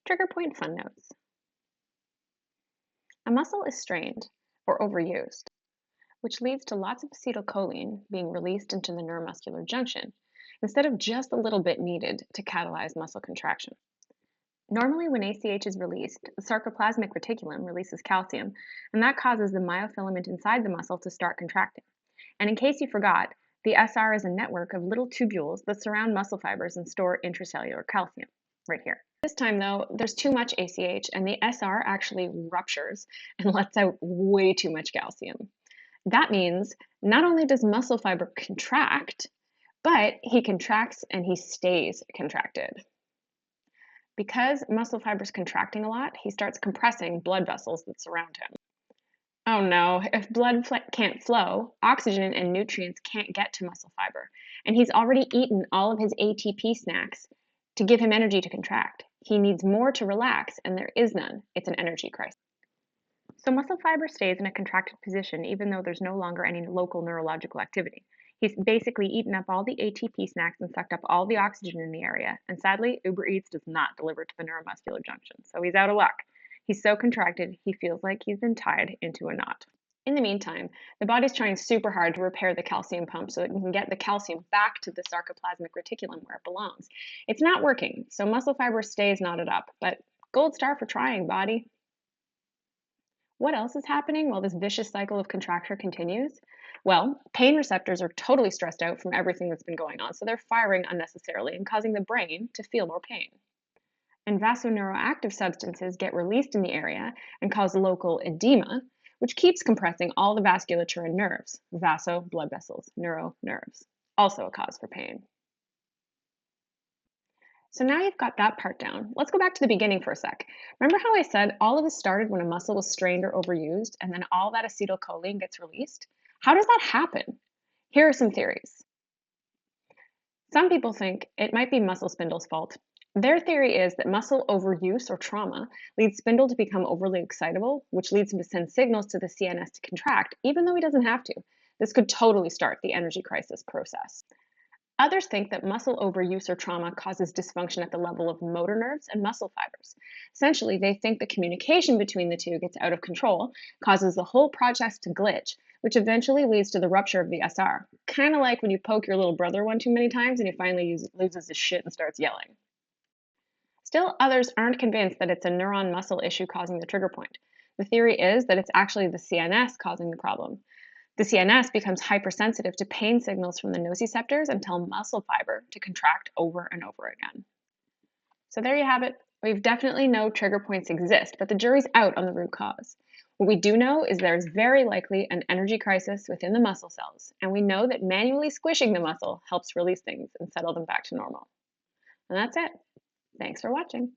Trigger point fun notes. A muscle is strained or overused, which leads to lots of acetylcholine being released into the neuromuscular junction instead of just a little bit needed to catalyze muscle contraction. Normally, when ACH is released, the sarcoplasmic reticulum releases calcium, and that causes the myofilament inside the muscle to start contracting. And in case you forgot, the SR is a network of little tubules that surround muscle fibers and store intracellular calcium, right here. This time, though, there's too much ACH, and the SR actually ruptures and lets out way too much calcium. That means not only does muscle fiber contract, but he contracts and he stays contracted. Because muscle fiber is contracting a lot, he starts compressing blood vessels that surround him. Oh no, if blood can't flow, oxygen and nutrients can't get to muscle fiber. And he's already eaten all of his ATP snacks to give him energy to contract. He needs more to relax, and there is none. It's an energy crisis. So muscle fiber stays in a contracted position even though there's no longer any local neurological activity. He's basically eaten up all the ATP snacks and sucked up all the oxygen in the area. And sadly, Uber Eats does not deliver to the neuromuscular junction, so he's out of luck. He's so contracted, he feels like he's been tied into a knot. In the meantime, the body's trying super hard to repair the calcium pump so that it can get the calcium back to the sarcoplasmic reticulum where it belongs. It's not working, so muscle fiber stays knotted up, but gold star for trying, body. What else is happening while this vicious cycle of contracture continues? Well, pain receptors are totally stressed out from everything that's been going on, so they're firing unnecessarily and causing the brain to feel more pain. And vasoneuroactive substances get released in the area and cause local edema, which keeps compressing all the vasculature and nerves. Vaso, blood vessels, neuro, nerves. Also a cause for pain. So now you've got that part down. Let's go back to the beginning for a sec. Remember how I said all of this started when a muscle was strained or overused, and then all that acetylcholine gets released? How does that happen? Here are some theories. Some people think it might be muscle spindle's fault. Their theory is that muscle overuse or trauma leads spindle to become overly excitable, which leads him to send signals to the CNS to contract, even though he doesn't have to. This could totally start the energy crisis process. Others think that muscle overuse or trauma causes dysfunction at the level of motor nerves and muscle fibers. Essentially, they think the communication between the two gets out of control, causes the whole process to glitch, which eventually leads to the rupture of the SR. Kind of like when you poke your little brother one too many times and he finally loses his shit and starts yelling. Still, others aren't convinced that it's a neuron muscle issue causing the trigger point. The theory is that it's actually the CNS causing the problem. The CNS becomes hypersensitive to pain signals from the nociceptors and tell muscle fiber to contract over and over again. So there you have it. We definitely know trigger points exist, but the jury's out on the root cause. What we do know is there's very likely an energy crisis within the muscle cells, and we know that manually squishing the muscle helps release things and settle them back to normal. And that's it. Thanks for watching.